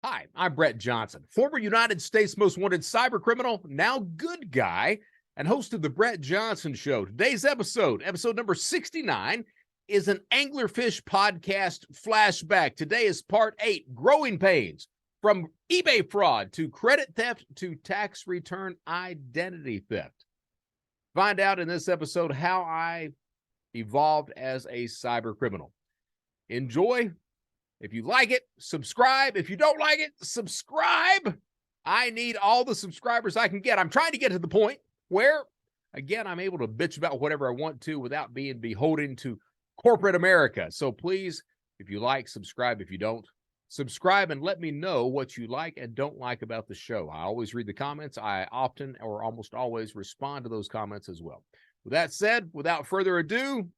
Hi, I'm Brett Johnson, former United States Most Wanted cyber criminal, now good guy, and host of the Brett Johnson Show. Today's episode number 69, is an Anglerfish podcast flashback. Today is part 8, Growing Pains, from eBay fraud to credit theft to tax return identity theft. Find out in this episode how I evolved as a cyber criminal. Enjoy. If you like it, subscribe. If you don't like it, subscribe. I need all the subscribers I can get. I'm trying to get to the point where, again, I'm able to bitch about whatever I want to without being beholden to corporate America. So please, if you like, subscribe. If you don't, subscribe and let me know what you like and don't like about the show. I always read the comments. I often or almost always respond to those comments as well. With that said, without further ado,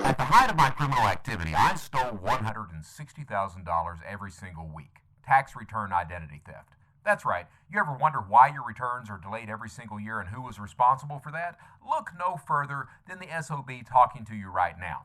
At the height of my criminal activity, I stole $160,000 every single week. Tax return identity theft. That's right. You ever wonder why your returns are delayed every single year and who was responsible for that? Look no further than the SOB talking to you right now.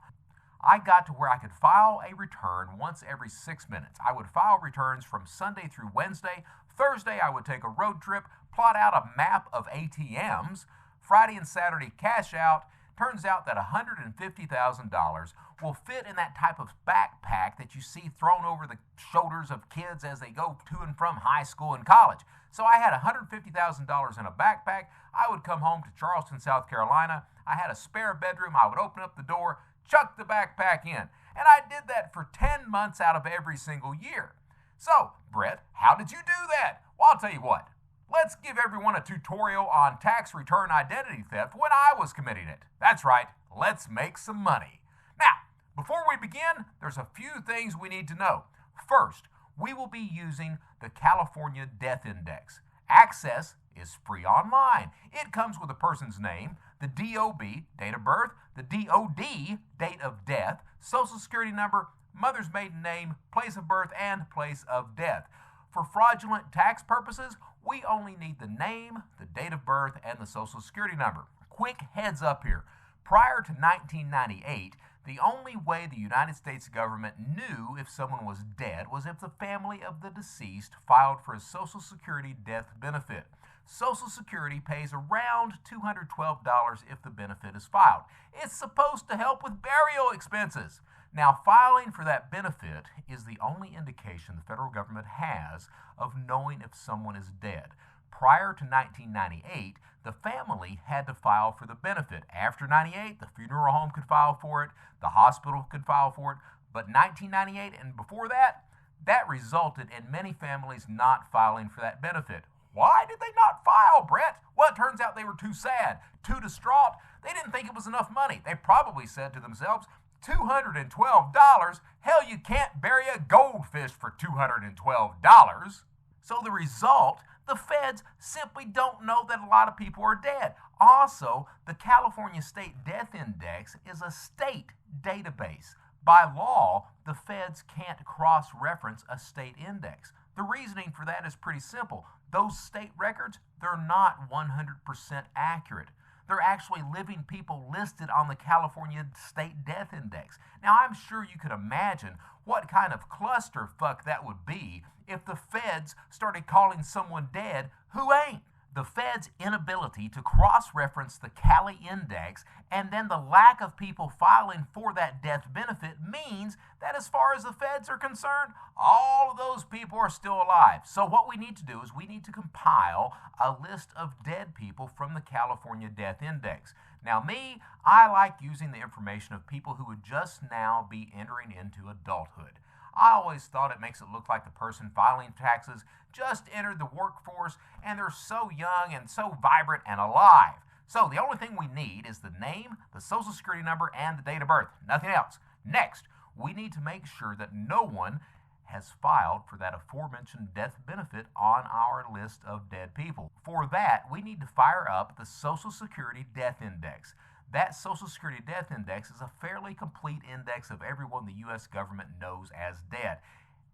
I got to where I could file a return once every 6 minutes. I would file returns from Sunday through Wednesday. Thursday, I would take a road trip, plot out a map of ATMs. Friday and Saturday, cash out. Turns out that $150,000 will fit in that type of backpack that you see thrown over the shoulders of kids as they go to and from high school and college. So I had $150,000 in a backpack. I would come home to Charleston, South Carolina. I had a spare bedroom. I would open up the door, chuck the backpack in. And I did that for 10 months out of every single year. So, Brett, how did you do that? Well, I'll tell you what. Let's give everyone a tutorial on tax return identity theft when I was committing it. That's right, let's make some money. Now, before we begin, there's a few things we need to know. First, we will be using the California Death Index. Access is free online. It comes with a person's name, the DOB, date of birth, the DOD, date of death, social security number, mother's maiden name, place of birth, and place of death. For fraudulent tax purposes, we only need the name, the date of birth, and the social security number. Quick heads up here. Prior to 1998, the only way the United States government knew if someone was dead was if the family of the deceased filed for a Social Security death benefit. Social Security pays around $212 if the benefit is filed. It's supposed to help with burial expenses. Now, filing for that benefit is the only indication the federal government has of knowing if someone is dead. Prior to 1998, the family had to file for the benefit. After 98, the funeral home could file for it, the hospital could file for it, but 1998 and before that, that resulted in many families not filing for that benefit. Why did they not file, Brett? Well, it turns out they were too sad, too distraught. They didn't think it was enough money. They probably said to themselves, $212? Hell, you can't bury a goldfish for $212. So the result, the feds simply don't know that a lot of people are dead. Also, the California State Death Index is a state database. By law, the feds can't cross-reference a state index. The reasoning for that is pretty simple. Those state records, they're not 100% accurate. They're actually living people listed on the California State Death Index. Now, I'm sure you could imagine what kind of clusterfuck that would be if the feds started calling someone dead who ain't. The feds' inability to cross-reference the Cali Index and then the lack of people filing for that death benefit means that as far as the feds are concerned, all of those people are still alive. So what we need to do is we need to compile a list of dead people from the California Death Index. Now me, I like using the information of people who would just now be entering into adulthood. I always thought it makes it look like the person filing taxes just entered the workforce and they're so young and so vibrant and alive. So the only thing we need is the name, the social security number, and the date of birth. Nothing else. Next, we need to make sure that no one has filed for that aforementioned death benefit on our list of dead people. For that, we need to fire up the Social Security Death Index. That Social Security Death Index is a fairly complete index of everyone the U.S. government knows as dead.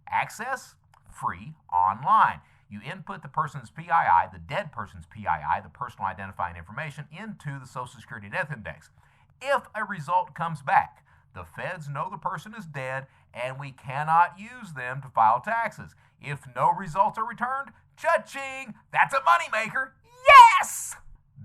Access? Free online. You input the person's PII, the dead person's PII, the personal identifying information, into the Social Security Death Index. if a result comes back. The feds know the person is dead, and we cannot use them to file taxes. If no results are returned, cha-ching, that's a moneymaker. Yes!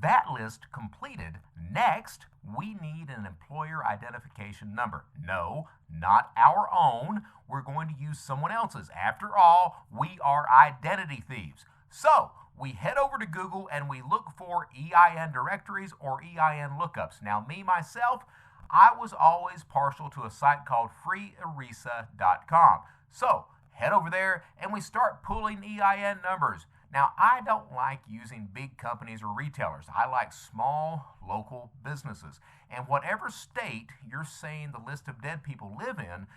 That list completed. Next, we need an employer identification number. No, not our own. We're going to use someone else's. After all, we are identity thieves. So, we head over to Google and we look for EIN directories or EIN lookups. Now, myself, I was always partial to a site called freeerisa.com. So, head over there and we start pulling EIN numbers. Now, I don't like using big companies or retailers. I like small, local businesses. And whatever state you're saying the list of dead people live in,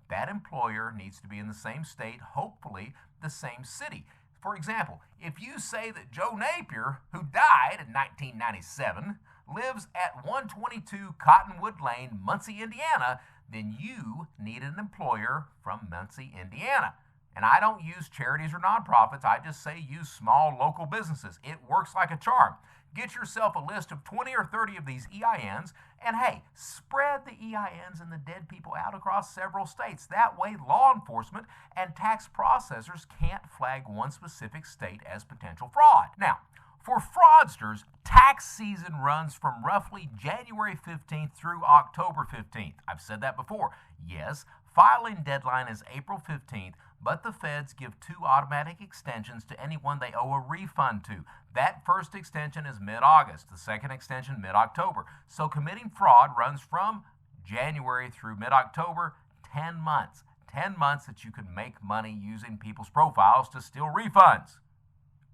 that employer needs to be in the same state, hopefully the same city. For example, if you say that Joe Napier, who died in 1997, lives at 122 Cottonwood Lane, Muncie, Indiana, then you need an employer from Muncie, Indiana. And I don't use charities or nonprofits. I just say use small local businesses. It works like a charm. Get yourself a list of 20 or 30 of these EINs, and hey, spread the EINs and the dead people out across several states. That way, law enforcement and tax processors can't flag one specific state as potential fraud. Now, for fraudsters, tax season runs from roughly January 15th through October 15th. I've said that before. Yes, filing deadline is April 15th, but the feds give 2 automatic extensions to anyone they owe a refund to. That first extension is mid-August, the second extension mid-October. So committing fraud runs from January through mid-October, 10 months. 10 months that you can make money using people's profiles to steal refunds.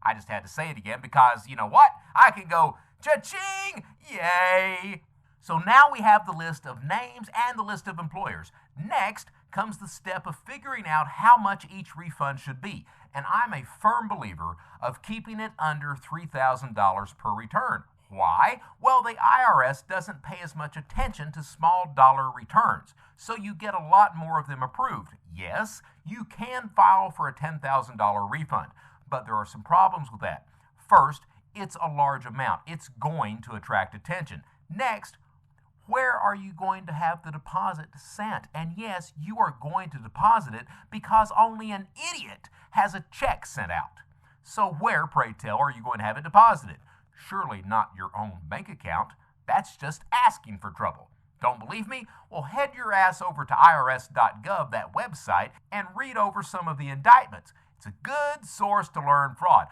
I just had to say it again because, you know what? I can go, cha-ching, yay! So now we have the list of names and the list of employers. Next comes the step of figuring out how much each refund should be. And I'm a firm believer of keeping it under $3,000 per return. Why? Well, the IRS doesn't pay as much attention to small dollar returns, so you get a lot more of them approved. Yes, you can file for a $10,000 refund, but there are some problems with that. First, it's a large amount. It's going to attract attention. Next, where are you going to have the deposit sent? And yes, you are going to deposit it because only an idiot has a check sent out. So where, pray tell, are you going to have it deposited? Surely not your own bank account. That's just asking for trouble. Don't believe me? Well, head your ass over to irs.gov, that website, and read over some of the indictments. It's a good source to learn fraud.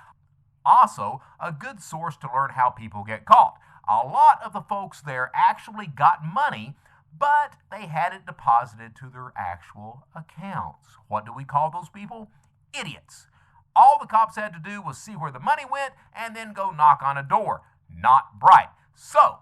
Also, a good source to learn how people get caught. A lot of the folks there actually got money, but they had it deposited to their actual accounts. What do we call those people? Idiots. All the cops had to do was see where the money went and then go knock on a door. Not bright. So,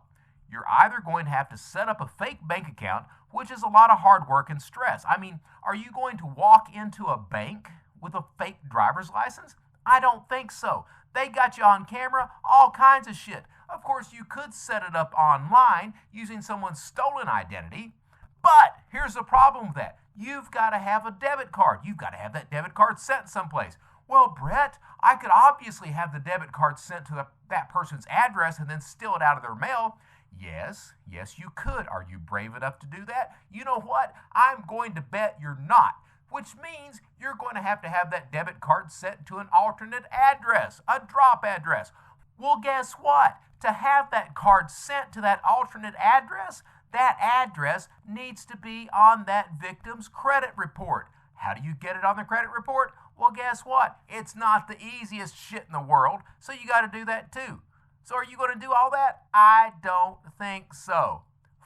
you're either going to have to set up a fake bank account, which is a lot of hard work and stress. I mean, are you going to walk into a bank with a fake driver's license? I don't think so. They got you on camera, all kinds of shit. Of course, you could set it up online using someone's stolen identity, but here's the problem with that. You've got to have a debit card. You've got to have that debit card sent someplace. Well, Brett, I could obviously have the debit card sent to that person's address and then steal it out of their mail. Yes, you could. Are you brave enough to do that? You know what? I'm going to bet you're not, which means you're going to have that debit card sent to an alternate address, a drop address. Well, guess what? To have that card sent to that alternate address, that address needs to be on that victim's credit report. How do you get it on the credit report? Well, guess what? It's not the easiest shit in the world, so you got to do that too. So are you going to do all that? I don't think so.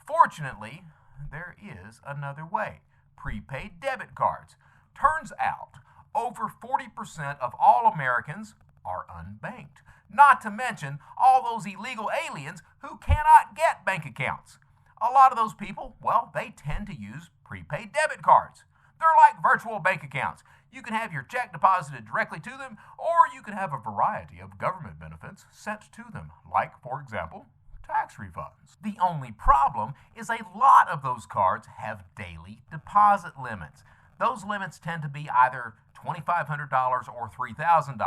Fortunately, there is another way. Prepaid debit cards. Turns out, over 40% of all Americans are unbanked. Not to mention all those illegal aliens who cannot get bank accounts. A lot of those people, well, they tend to use prepaid debit cards. They're like virtual bank accounts. You can have your check deposited directly to them, or you can have a variety of government benefits sent to them, like, for example, tax refunds. The only problem is a lot of those cards have daily deposit limits. Those limits tend to be either $2,500 or $3,000.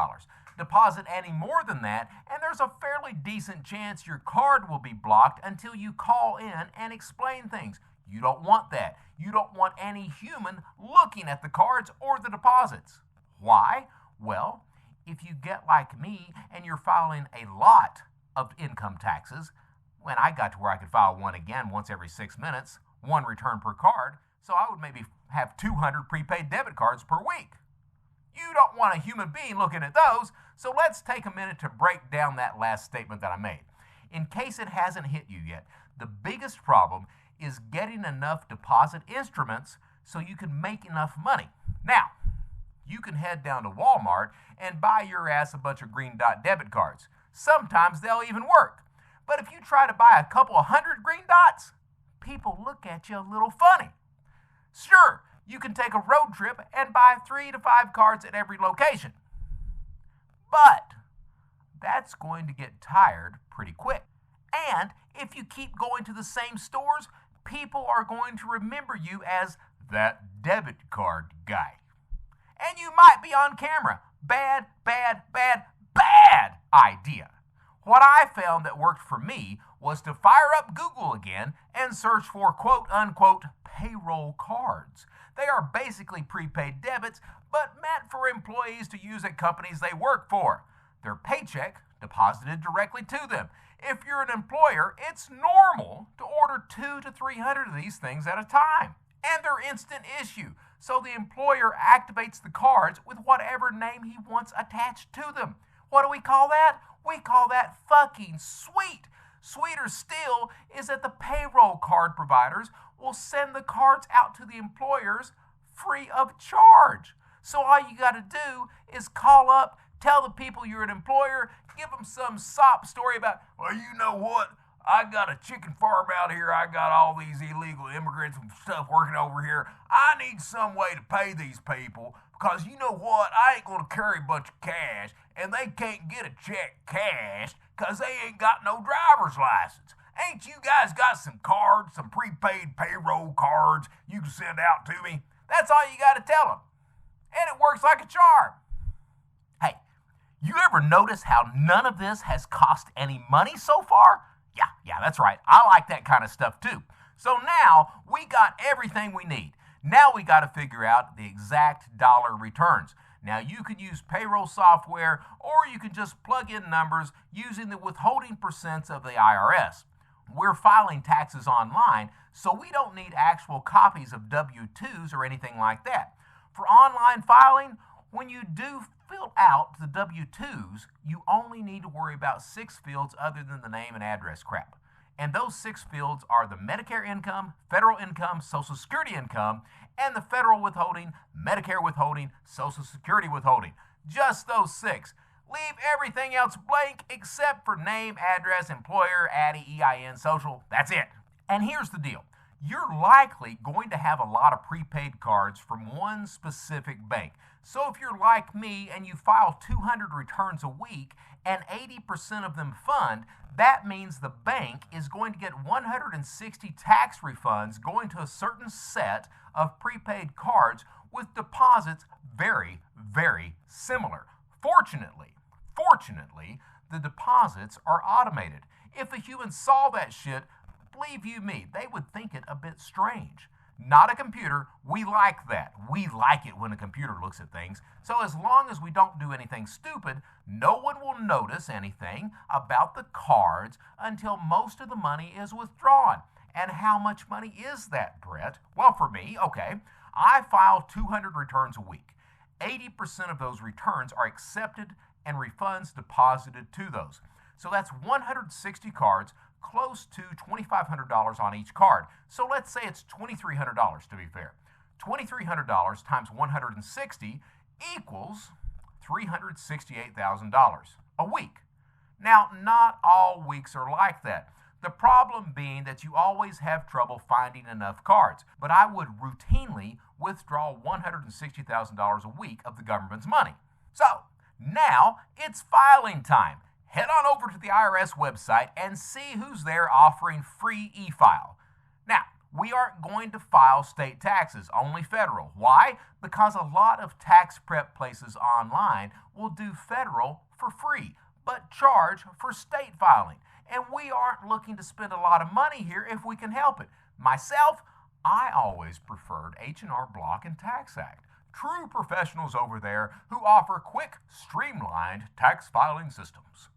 Deposit any more than that, and there's a fairly decent chance your card will be blocked until you call in and explain things. You don't want that. You don't want any human looking at the cards or the deposits. Why? Well, if you get like me and you're filing a lot of income taxes, when I got to where I could file one again once every 6 minutes, one return per card, so I would maybe have 200 prepaid debit cards per week. You don't want a human being looking at those, so let's take a minute to break down that last statement that I made. In case it hasn't hit you yet, the biggest problem is getting enough deposit instruments so you can make enough money. Now, you can head down to Walmart and buy your ass a bunch of green dot debit cards. Sometimes they'll even work. But if you try to buy a couple of hundred green dots, people look at you a little funny. Sure, you can take a road trip and buy 3 to 5 cards at every location. But that's going to get tired pretty quick. And if you keep going to the same stores, people are going to remember you as that debit card guy. And you might be on camera. Bad, bad, bad, bad idea. What I found that worked for me was to fire up Google again and search for quote-unquote payroll cards. They are basically prepaid debits, but meant for employees to use at companies they work for. Their paycheck deposited directly to them. If you're an employer, it's normal to order 200 to 300 of these things at a time. And they're instant issue, so the employer activates the cards with whatever name he wants attached to them. What do we call that? We call that fucking sweet. Sweeter still is that the payroll card providers will send the cards out to the employers free of charge. So all you got to do is call up, tell the people you're an employer, give them some sob story about, well, you know what? I got a chicken farm out here. I got all these illegal immigrants and stuff working over here. I need some way to pay these people because you know what? I ain't going to carry a bunch of cash and they can't get a check cashed because they ain't got no driver's license. Ain't you guys got some cards, some prepaid payroll cards you can send out to me? That's all you got to tell them. And it works like a charm. Hey, you ever notice how none of this has cost any money so far? Yeah, that's right. I like that kind of stuff too. So now we got everything we need. Now we got to figure out the exact dollar returns. Now you can use payroll software or you can just plug in numbers using the withholding percents of the IRS. We're filing taxes online, so we don't need actual copies of W-2s or anything like that. For online filing, when you do fill out the W-2s, you only need to worry about 6 fields other than the name and address crap. And those 6 fields are the Medicare income, federal income, Social Security income, and the federal withholding, Medicare withholding, Social Security withholding. Just those 6. Leave everything else blank except for name, address, employer, ADDI, EIN, social. That's it. And here's the deal. You're likely going to have a lot of prepaid cards from one specific bank. So if you're like me and you file 200 returns a week and 80% of them fund, that means the bank is going to get 160 tax refunds going to a certain set of prepaid cards with deposits very, very similar. Fortunately, the deposits are automated. If a human saw that shit, believe you me, they would think it a bit strange. Not a computer. We like that. We like it when a computer looks at things. So as long as we don't do anything stupid, no one will notice anything about the cards until most of the money is withdrawn. And how much money is that, Brett? Well, for me, okay, I file 200 returns a week. 80% of those returns are accepted and refunds deposited to those. So that's 160 cards, close to $2,500 on each card. So let's say it's $2,300 to be fair. $2,300 times 160 equals $368,000 a week. Now, not all weeks are like that. The problem being that you always have trouble finding enough cards. But I would routinely withdraw $160,000 a week of the government's money. So, now it's filing time. Head on over to the IRS website and see who's there offering free e-file. Now, We aren't going to file state taxes, only federal. Why? Because a lot of tax prep places online will do federal for free, but charge for state filing. And we aren't looking to spend a lot of money here if we can help it. Myself, I always preferred H&R Block and TaxAct. True professionals over there who offer quick, streamlined tax filing systems.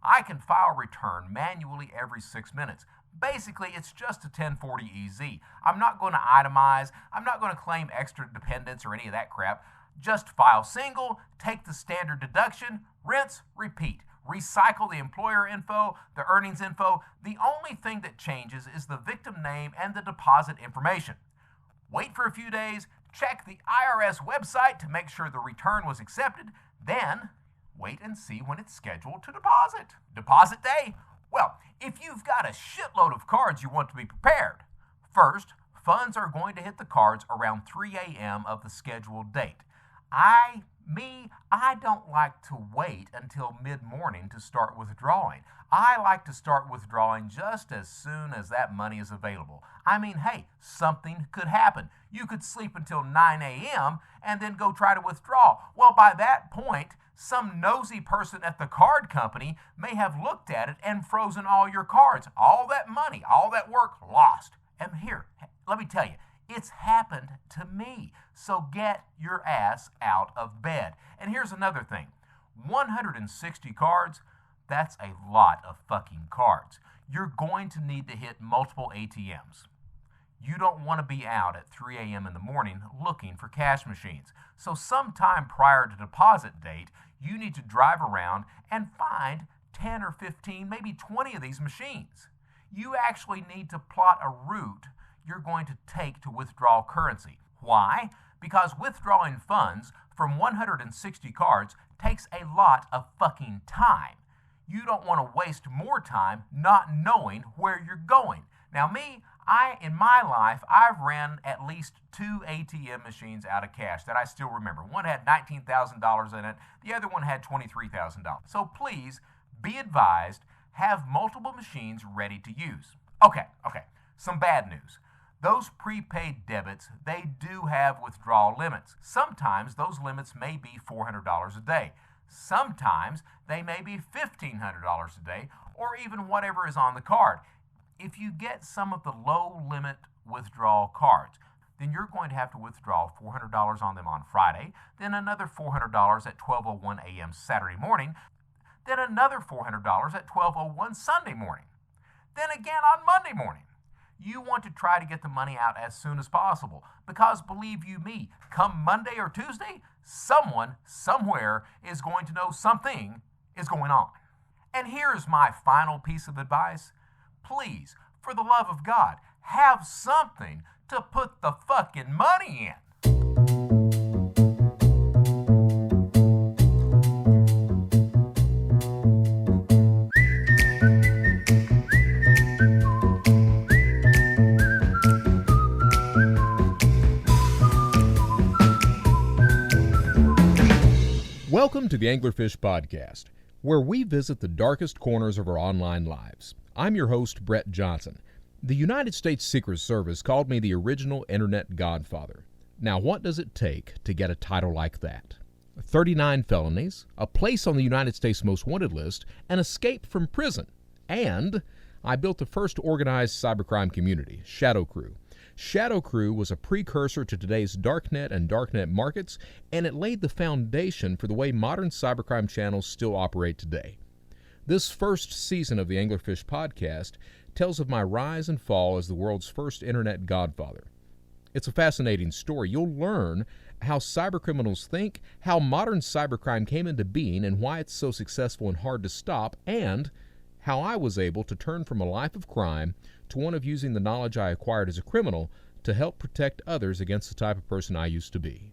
I can file return manually every 6 minutes. Basically, it's just a 1040EZ. I'm not going to itemize. I'm not going to claim extra dependents or any of that crap. Just file single, take the standard deduction, rinse, repeat. Recycle the employer info, the earnings info. The only thing that changes is the victim name and the deposit information. Wait for a few days, check the IRS website to make sure the return was accepted, then wait and see when it's scheduled to deposit. Deposit day? Well, if you've got a shitload of cards, you want to be prepared. First, funds are going to hit the cards around 3 a.m. of the scheduled date. I don't like to wait until mid-morning to start withdrawing. I like to start withdrawing just as soon as that money is available. I mean, hey, something could happen. You could sleep until 9 a.m. and then go try to withdraw. Well, by that point, some nosy person at the card company may have looked at it and frozen all your cards. All that money, all that work lost. And here, let me tell you, it's happened to me. So get your ass out of bed. And here's another thing. 160 cards, that's a lot of fucking cards. You're going to need to hit multiple ATMs. You don't want to be out at 3 a.m. in the morning looking for cash machines. So sometime prior to deposit date, you need to drive around and find 10 or 15, maybe 20 of these machines. You actually need to plot a route you're going to take to withdraw currency. Why? Because withdrawing funds from 160 cards takes a lot of fucking time. You don't want to waste more time not knowing where you're going. Now in my life, I've ran at least 2 ATM machines out of cash that I still remember. One had $19,000 in it, the other one had $23,000. So please, be advised, have multiple machines ready to use. Okay, some bad news. Those prepaid debits, they do have withdrawal limits. Sometimes those limits may be $400 a day. Sometimes they may be $1,500 a day, or even whatever is on the card. If you get some of the low limit withdrawal cards, then you're going to have to withdraw $400 on them on Friday, then another $400 at 12:01 a.m. Saturday morning, then another $400 at 12:01 Sunday morning, then again on Monday morning. You want to try to get the money out as soon as possible because, believe you me, come Monday or Tuesday, someone somewhere is going to know something is going on. And here's my final piece of advice. Please, for the love of God, have something to put the fucking money in. Welcome to the AnglerPhish Podcast, where we visit the darkest corners of our online lives. I'm your host, Brett Johnson. The United States Secret Service called me the original internet godfather. Now, what does it take to get a title like that? 39 felonies, a place on the United States Most Wanted list, an escape from prison, and I built the first organized cybercrime community, Shadow Crew. Shadow Crew was a precursor to today's darknet and darknet markets, and it laid the foundation for the way modern cybercrime channels still operate today. This first season of the AnglerPhish Podcast tells of my rise and fall as the world's first internet godfather. It's a fascinating story. You'll learn how cybercriminals think, how modern cybercrime came into being, and why it's so successful and hard to stop, and how I was able to turn from a life of crime to one of using the knowledge I acquired as a criminal to help protect others against the type of person I used to be.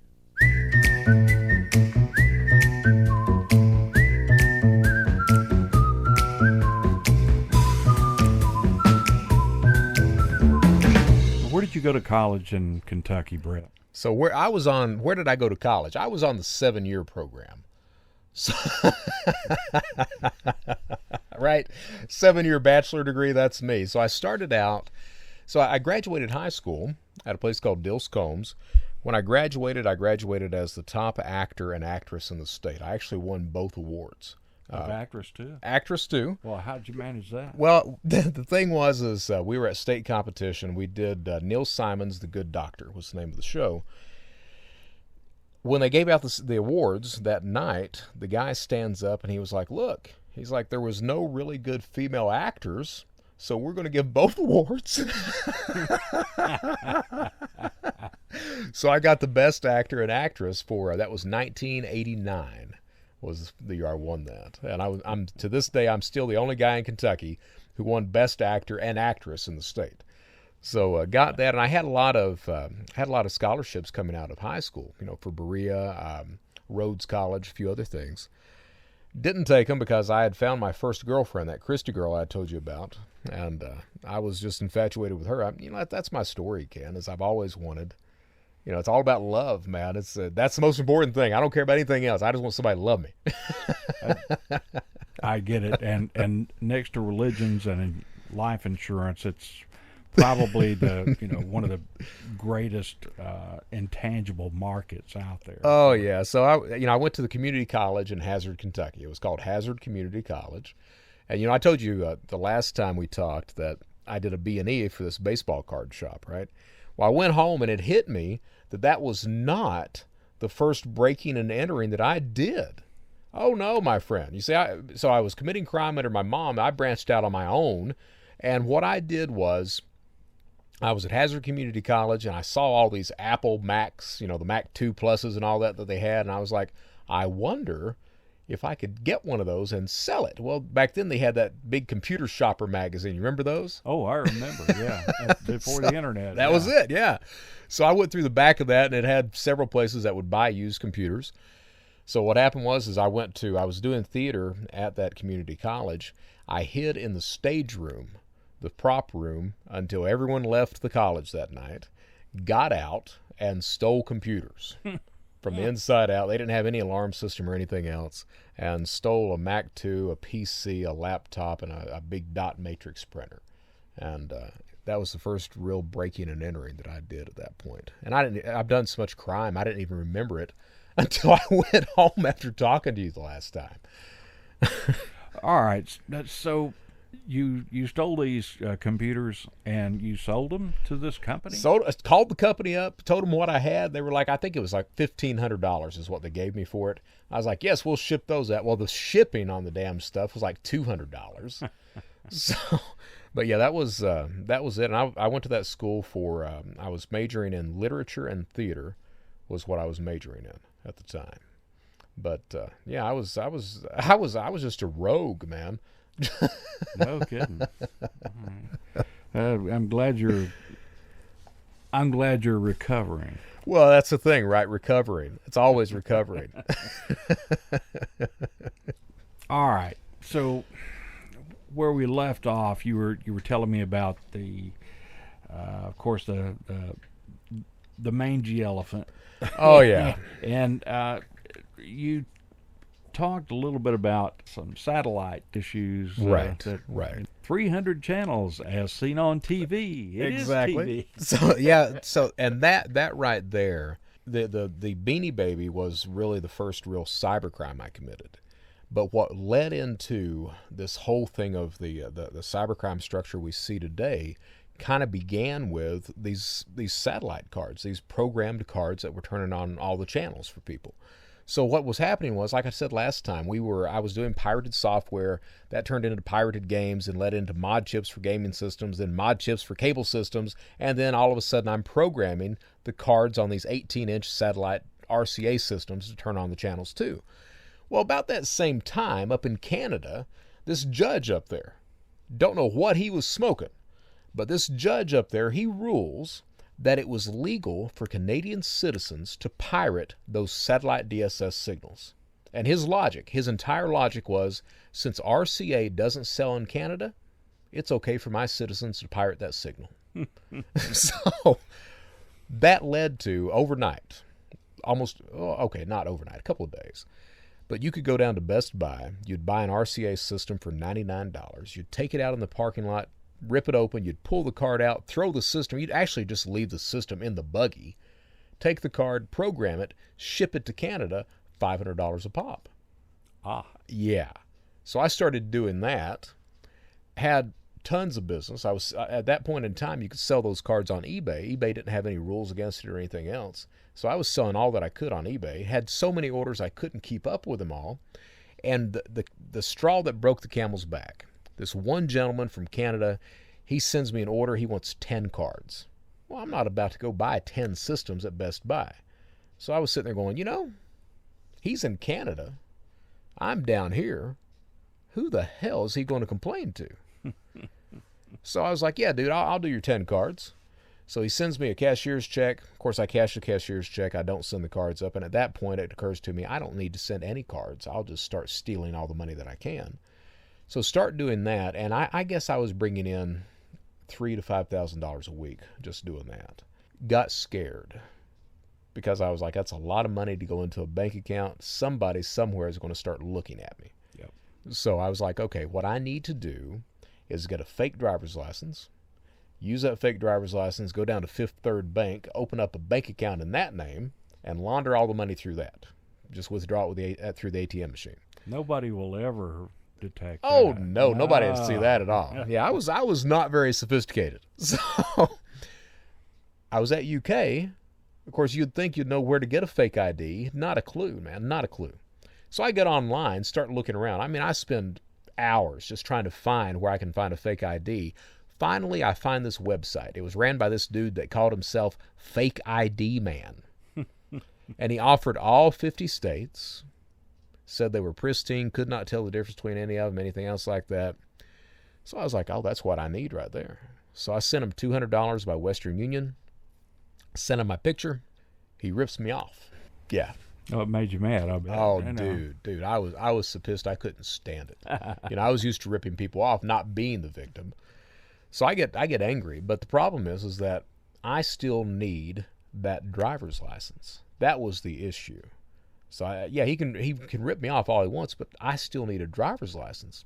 Where did you go to college in Kentucky, Brett? So where did I go to college? I was on the 7-year program. So right? 7-year bachelor degree, that's me. So I started out So I graduated high school at a place called Dills Combs. When I graduated as the top actor and actress in the state. I actually won both awards. Of actress too. Actress too. Well, how'd you manage that? Well, the thing was we were at state competition. We did Neil Simon's The Good Doctor was the name of the show. When they gave out the awards that night, the guy stands up and he was like, look, he's like, there was no really good female actors, so we're going to give both awards. So I got the best actor and actress for, that was 1989 was the year I won that. And I'm to this day, I'm still the only guy in Kentucky who won best actor and actress in the state. So got that, and I had a lot of scholarships coming out of high school, for Berea, Rhodes College, a few other things. Didn't take them because I had found my first girlfriend, that Christy girl I told you about, and I was just infatuated with her. That's my story, Ken, is I've always wanted. It's all about love, man. It's that's the most important thing. I don't care about anything else. I just want somebody to love me. I get it, and next to religions and life insurance, it's probably one of the greatest intangible markets out there. Oh yeah. So I went to the community college in Hazard, Kentucky. It was called Hazard Community College, and I told you the last time we talked that I did a B&E for this baseball card shop, right? Well, I went home and it hit me that was not the first breaking and entering that I did. Oh no, my friend. You see, so I was committing crime under my mom. I branched out on my own, and what I did was, I was at Hazard Community College, and I saw all these Apple Macs, the Mac 2 Pluses and all that they had, and I was like, I wonder if I could get one of those and sell it. Well, back then they had that big Computer Shopper magazine. You remember those? Oh, I remember, yeah. Before the internet. That was it, yeah. So I went through the back of that, and it had several places that would buy used computers. So what happened was I was doing theater at that community college. I hid in the stage room, the prop room, until everyone left the college that night, got out, and stole computers from the inside out. They didn't have any alarm system or anything else, and stole a Mac 2, a PC, a laptop, and a big dot matrix printer. And that was the first real breaking and entering that I did at that point. And I've done so much crime, I didn't even remember it until I went home after talking to you the last time. All right, so you stole these computers and you sold them to this company? Called the company up, told them what I had. They were like, I think it was like $1,500 is what they gave me for it. I was like, yes, we'll ship those out. Well, the shipping on the damn stuff was like $200. So, but yeah, that was it. And I went to that school for I was majoring in literature and theater, was what I was majoring in at the time. But yeah, I was just a rogue, man. No kidding. I'm glad you're recovering. Well, that's the thing, right? Recovering. It's always recovering. All right. So where we left off, you were telling me about the, of course, the mangy elephant. Oh yeah. And you talked a little bit about some satellite issues. Right. 300 channels as seen on TV. It exactly. is TV. So and that right there, the Beanie Baby was really the first real cybercrime I committed. But what led into this whole thing of the cybercrime structure we see today kind of began with these satellite cards, these programmed cards that were turning on all the channels for people. So what was happening was, like I said last time, I was doing pirated software that turned into pirated games and led into mod chips for gaming systems, then mod chips for cable systems, and then all of a sudden I'm programming the cards on these 18-inch satellite RCA systems to turn on the channels too. Well, about that same time, up in Canada, this judge up there, don't know what he was smoking, but this judge up there, he rules that it was legal for Canadian citizens to pirate those satellite DSS signals. And his entire logic was, since RCA doesn't sell in Canada, it's okay for my citizens to pirate that signal. So that led to overnight, not overnight, a couple of days. But you could go down to Best Buy, you'd buy an RCA system for $99, you'd take it out in the parking lot rip it open, you'd pull the card out, throw the system. You'd actually just leave the system in the buggy, take the card, program it, ship it to Canada, $500 a pop. Ah. Yeah. So I started doing that, had tons of business. I was at that point in time, you could sell those cards on eBay. eBay didn't have any rules against it or anything else. So I was selling all that I could on eBay. Had so many orders I couldn't keep up with them all. And the straw that broke the camel's back, this one gentleman from Canada, he sends me an order. He wants 10 cards. Well, I'm not about to go buy 10 systems at Best Buy. So I was sitting there going, you know, he's in Canada. I'm down here. Who the hell is he going to complain to? So I was like, yeah, dude, I'll do your 10 cards. So he sends me a cashier's check. Of course, I cash the cashier's check. I don't send the cards up. And at that point, it occurs to me, I don't need to send any cards. I'll just start stealing all the money that I can. So start doing that. And I guess I was bringing in $3,000 to $5,000 a week just doing that. Got scared because I was like, that's a lot of money to go into a bank account. Somebody somewhere is going to start looking at me. Yep. So I was like, okay, what I need to do is get a fake driver's license, use that fake driver's license, go down to Fifth Third Bank, open up a bank account in that name, and launder all the money through that. Just withdraw it through the ATM machine. Nobody will ever detect Oh, that. no, nobody would see that at all. Yeah, I was not very sophisticated. So I was at UK. Of course, you'd think you'd know where to get a fake ID. Not a clue, man, not a clue. So I get online, start looking around. I mean, I spend hours just trying to find where I can find a fake ID. Finally, I find this website. It was ran by this dude that called himself Fake ID Man. And he offered all 50 states, said they were pristine, could not tell the difference between any of them, anything else like that. So I was like, oh, that's what I need right there. So I sent him $200 by Western Union, sent him my picture. He rips me off. Yeah. Oh, it made you mad, I bet. Oh, You know. dude, I was so pissed I couldn't stand it. You know, I was used to ripping people off, not being the victim. So I get angry, but the problem is that I still need that driver's license. That was the issue. So he can rip me off all he wants, but I still need a driver's license.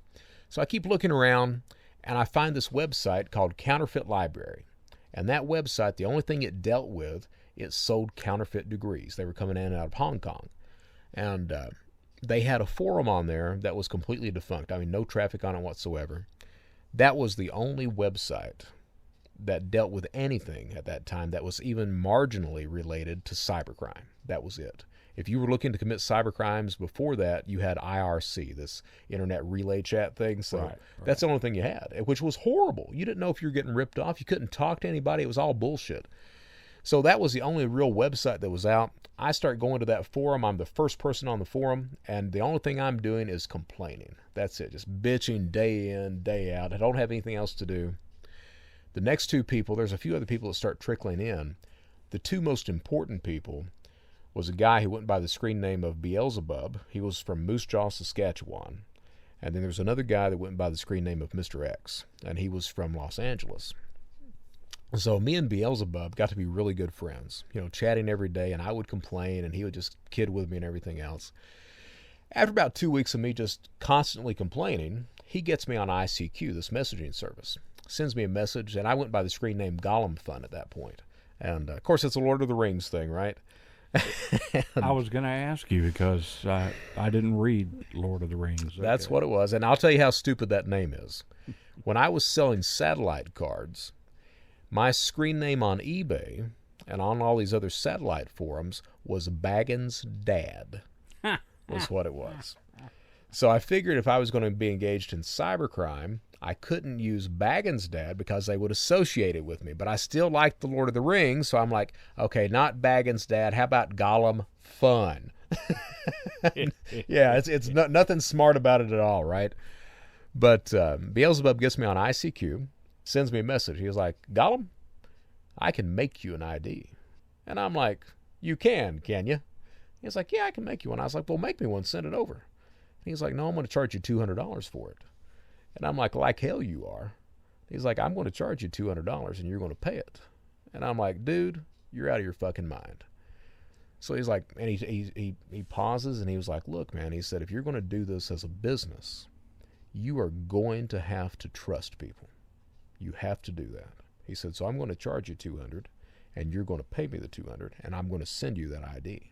So I keep looking around, and I find this website called Counterfeit Library. And that website, the only thing it dealt with, it sold counterfeit degrees. They were coming in and out of Hong Kong. And they had a forum on there that was completely defunct. I mean, no traffic on it whatsoever. That was the only website that dealt with anything at that time that was even marginally related to cybercrime. That was it. If you were looking to commit cybercrimes before that, you had IRC, this internet relay chat thing. So that's the only thing you had, which was horrible. You didn't know if you were getting ripped off. You couldn't talk to anybody. It was all bullshit. So that was the only real website that was out. I start going to that forum. I'm the first person on the forum, and the only thing I'm doing is complaining. That's it, just bitching day in, day out. I don't have anything else to do. The next two people, there's a few other people that start trickling in. The two most important people was a guy who went by the screen name of Beelzebub. He was from Moose Jaw, Saskatchewan. And then there was another guy that went by the screen name of Mr. X, and he was from Los Angeles. So me and Beelzebub got to be really good friends, you know, chatting every day, and I would complain, and he would just kid with me and everything else. After about 2 weeks of me just constantly complaining, he gets me on ICQ, this messaging service, sends me a message, and I went by the screen name Gollum Fun at that point. And, of course, it's a Lord of the Rings thing, right? I was going to ask you because I didn't read Lord of the Rings. That's what it was, and I'll tell you how stupid that name is. When I was selling satellite cards, my screen name on eBay and on all these other satellite forums was Baggins Dad, was what it was. So I figured if I was going to be engaged in cybercrime, I couldn't use Baggins Dad because they would associate it with me. But I still liked the Lord of the Rings, so I'm like, okay, not Baggins Dad. How about Gollum Fun? Yeah, it's nothing smart about it at all, right? But Beelzebub gets me on ICQ, sends me a message. He was like, Gollum, I can make you an ID. And I'm like, you can you? He's like, yeah, I can make you one. I was like, well, make me one, send it over. And he's like, no, I'm going to charge you $200 for it. And I'm like hell you are. He's like, I'm going to charge you $200 and you're going to pay it. And I'm like, dude, you're out of your fucking mind. So he's like, and he pauses and he was like, look, man, he said, if you're going to do this as a business, you are going to have to trust people. You have to do that. He said, so I'm going to charge you $200, and you're going to pay me the $200, and I'm going to send you that ID.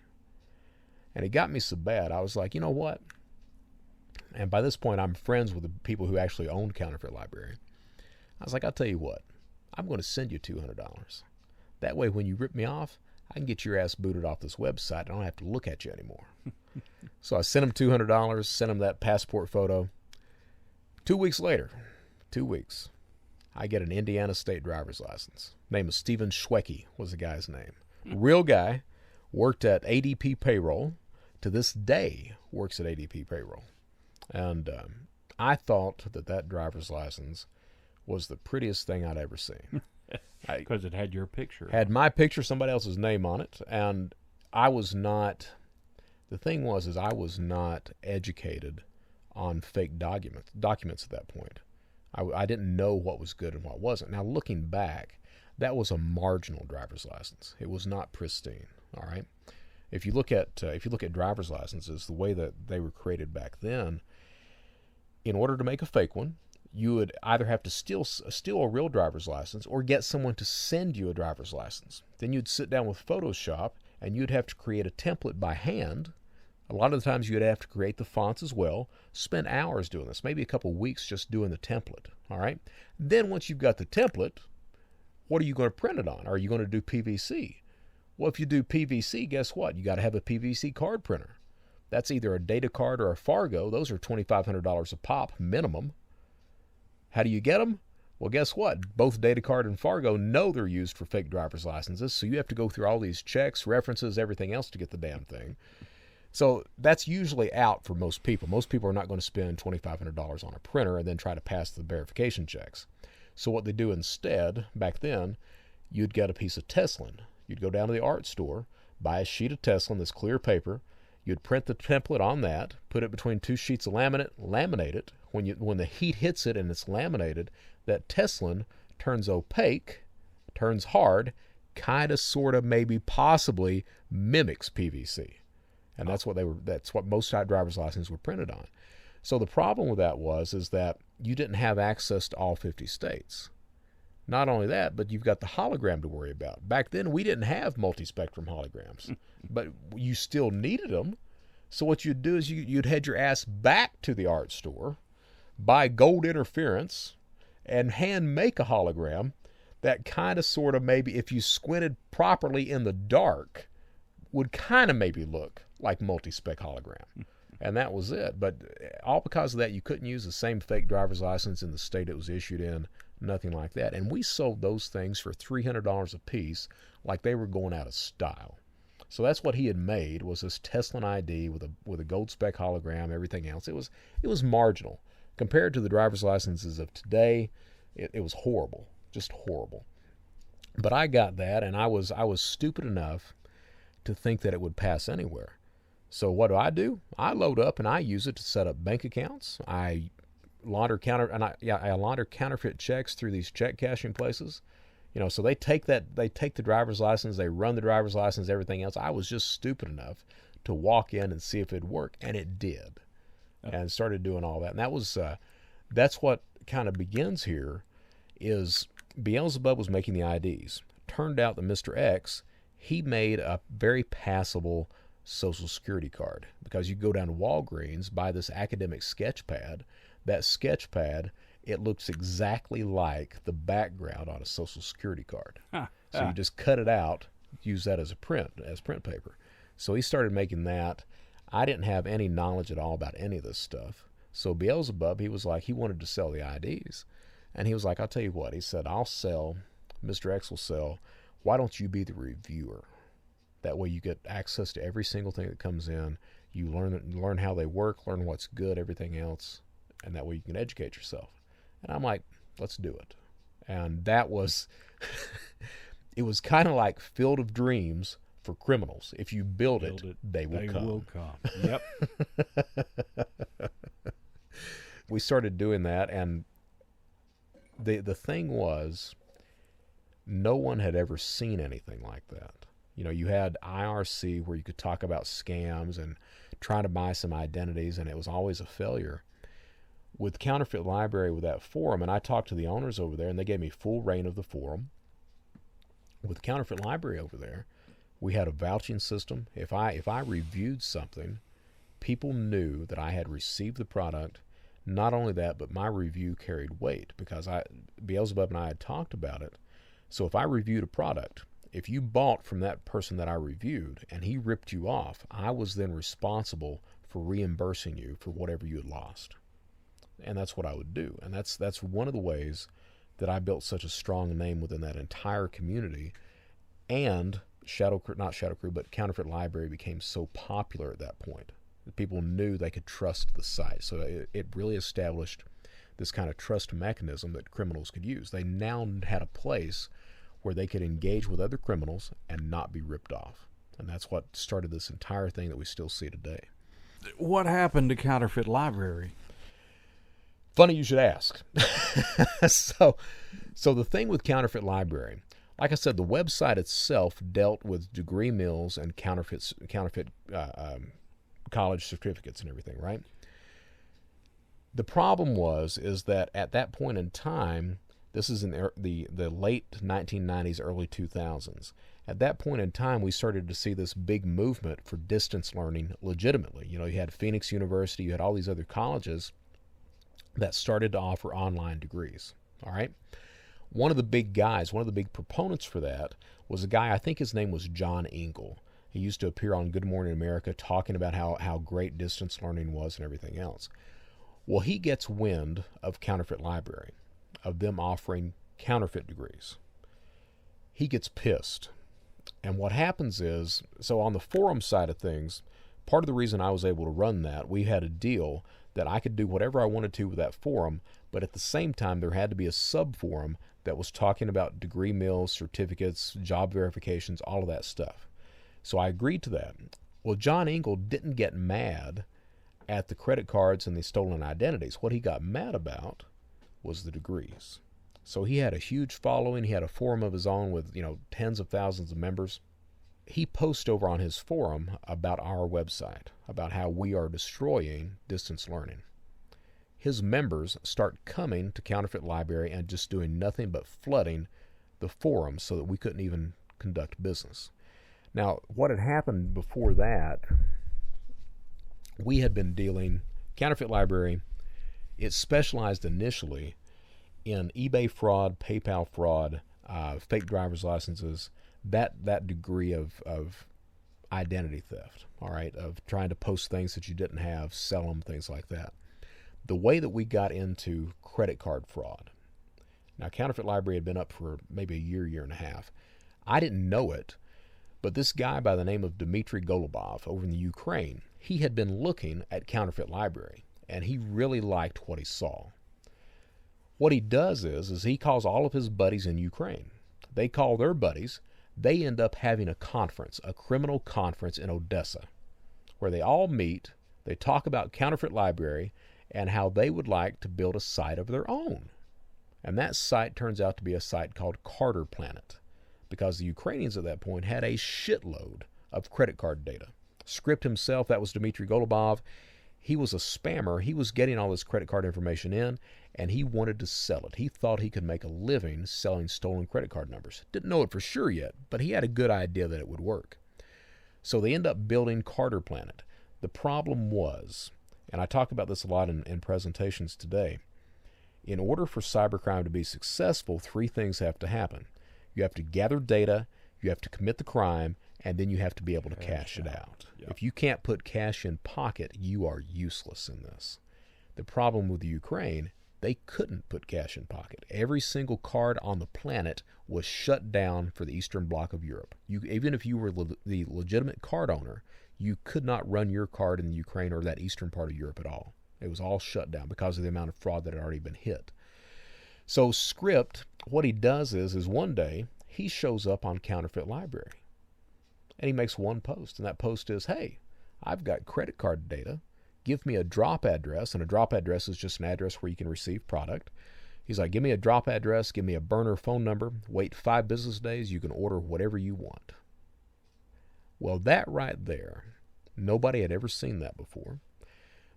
And it got me so bad, I was like, you know what? And by this point, I'm friends with the people who actually owned Counterfeit Library. I was like, I'll tell you what, I'm going to send you $200. That way, when you rip me off, I can get your ass booted off this website. I don't have to look at you anymore. So I sent him $200, sent him that passport photo. 2 weeks later, 2 weeks, I get an Indiana State driver's license. Name is Stephen Schwecke was the guy's name. Real guy, worked at ADP Payroll. To this day, works at ADP Payroll. And I thought that driver's license was the prettiest thing I'd ever seen. Because it had your picture. Had my picture, somebody else's name on it. And I was not, the thing was I was not educated on fake documents at that point. I didn't know what was good and what wasn't. Now, looking back, that was a marginal driver's license. It was not pristine, all right? If you look at driver's licenses, the way that they were created back then, in order to make a fake one, you would either have to steal a real driver's license or get someone to send you a driver's license. Then you'd sit down with Photoshop and you'd have to create a template by hand. A lot of the times you'd have to create the fonts as well, spend hours doing this, maybe a couple weeks just doing the template, all right? Then once you've got the template, what are you going to print it on? Are you going to do PVC? Well, if you do PVC, guess what? You got to have a PVC card printer. That's either a data card or a Fargo. Those are $2,500 a pop minimum. How do you get them? Well, guess what? Both data card and Fargo know they're used for fake driver's licenses, so you have to go through all these checks, references, everything else to get the damn thing. So that's usually out for most people. Most people are not going to spend $2,500 on a printer and then try to pass the verification checks. So what they do instead, back then, you'd get a piece of Teslin. You'd go down to the art store, buy a sheet of Teslin, this clear paper. You'd print the template on that, put it between two sheets of laminate it. When the heat hits it and it's laminated, that Teslin turns opaque, turns hard, kind of, sort of, maybe, possibly mimics PVC. And that's what most driver's licenses were printed on. So the problem with that is that you didn't have access to all 50 states. Not only that, but you've got the hologram to worry about. Back then, we didn't have multi-spectrum holograms, but you still needed them. So what you'd do is you'd head your ass back to the art store, buy gold interference, and hand make a hologram that kind of, sort of, maybe, if you squinted properly in the dark, would kind of maybe look like multi-spec hologram. And that was it. But all because of that, you couldn't use the same fake driver's license in the state it was issued in, nothing like that. And we sold those things for $300 a piece like they were going out of style. So that's what he had made, was this Teslin ID with a gold spec hologram, everything else. It was marginal. Compared to the driver's licenses of today, it was horrible, just horrible. But I got that, and I was stupid enough to think that it would pass anywhere. So what do? I load up and I use it to set up bank accounts. I launder counterfeit checks through these check cashing places. So they take the driver's license, they run the driver's license, everything else. I was just stupid enough to walk in and see if it'd work, and it did. And started doing all that. And that's what kind of begins here, is Beelzebub was making the IDs. Turned out that Mr. X, he made a very passable Social Security card, because you go down to Walgreens, buy this academic sketch pad. That sketch pad, it looks exactly like the background on a Social Security card. So you just cut it out, use that as print paper. So he started making that. I didn't have any knowledge at all about any of this stuff. So Beelzebub, he wanted to sell the IDs. And he was like, I'll tell you what. He said, I'll sell, Mr. X will sell. Why don't you be the reviewer? That way you get access to every single thing that comes in. You learn how they work, learn what's good, everything else. And that way you can educate yourself. And I'm like, let's do it. And that was, it was kind of like Field of Dreams for criminals. If you build it, they will come. Yep. We started doing that, and the thing was, no one had ever seen anything like that. You had IRC, where you could talk about scams and try to buy some identities, and it was always a failure. with Counterfeit Library, with that forum, and I talked to the owners over there, and they gave me full reign of the forum. With Counterfeit Library over there, we had a vouching system. If I reviewed something, people knew that I had received the product. Not only that, but my review carried weight because Beelzebub and I had talked about it. So if I reviewed a product, if you bought from that person that I reviewed and he ripped you off, I was then responsible for reimbursing you for whatever you had lost. And that's what I would do. And that's one of the ways that I built such a strong name within that entire community. And not Shadow Crew, but Counterfeit Library became so popular at that point. People knew they could trust the site. So it really established this kind of trust mechanism that criminals could use. They now had a place where they could engage with other criminals and not be ripped off. And that's what started this entire thing that we still see today. What happened to Counterfeit Library? Funny you should ask. So the thing with Counterfeit Library, like I said, the website itself dealt with degree mills and counterfeit college certificates and everything, right? The problem is that at that point in time, this is in the late 1990s, early 2000s. At that point in time, we started to see this big movement for distance learning legitimately. You had Phoenix University, you had all these other colleges that started to offer online degrees, all right? One of the big proponents for that was a guy, I think his name was John Engel. He used to appear on Good Morning America talking about how great distance learning was and everything else. Well, he gets wind of Counterfeit Library, of them offering counterfeit degrees. He gets pissed. And what happens is, so on the forum side of things, part of the reason I was able to run that, we had a deal that I could do whatever I wanted to with that forum, but at the same time there had to be a sub-forum that was talking about degree mills, certificates, job verifications, all of that stuff. So I agreed to that. Well, John Engel didn't get mad at the credit cards and the stolen identities. What he got mad about was the degrees. So he had a huge following. He had a forum of his own with, tens of thousands of members. He posts over on his forum about our website, about how we are destroying distance learning. His members start coming to Counterfeit Library and just doing nothing but flooding the forum so that we couldn't even conduct business. Now, what had happened before that, we had been dealing, Counterfeit Library, it specialized initially in eBay fraud, PayPal fraud, fake driver's licenses, that degree of identity theft, all right, of trying to post things that you didn't have, sell them, things like that. The way that we got into credit card fraud, now Counterfeit Library had been up for maybe a year and a half. I didn't know it, but this guy by the name of Dmitry Golubov over in the Ukraine, he had been looking at Counterfeit Library, and he really liked what he saw. What he does is he calls all of his buddies in Ukraine. They call their buddies. They end up having a conference, a criminal conference in Odessa, where they all meet, they talk about Counterfeit Library, and how they would like to build a site of their own. And that site turns out to be a site called Carter Planet, because the Ukrainians at that point had a shitload of credit card data. Script himself, that was Dmitry Golubov, he was a spammer. He was getting all this credit card information in, and he wanted to sell it. He thought he could make a living selling stolen credit card numbers. Didn't know it for sure yet, but he had a good idea that it would work. So they end up building Carter Planet. The problem was, and I talk about this a lot in presentations today, in order for cybercrime to be successful, three things have to happen. You have to gather data, you have to commit the crime, and then you have to be able to cash it out. Yep. If you can't put cash in pocket, you are useless in this. The problem with the Ukraine, they couldn't put cash in pocket. Every single card on the planet was shut down for the Eastern Bloc of Europe. Even if you were the legitimate card owner, you could not run your card in the Ukraine or that eastern part of Europe at all. It was all shut down because of the amount of fraud that had already been hit. So Script, what he does is one day he shows up on Counterfeit Library. And he makes one post, and that post is, hey, I've got credit card data. Give me a drop address, and a drop address is just an address where you can receive product. He's like, give me a drop address, give me a burner phone number, wait 5 business days, you can order whatever you want. Well, that right there, nobody had ever seen that before.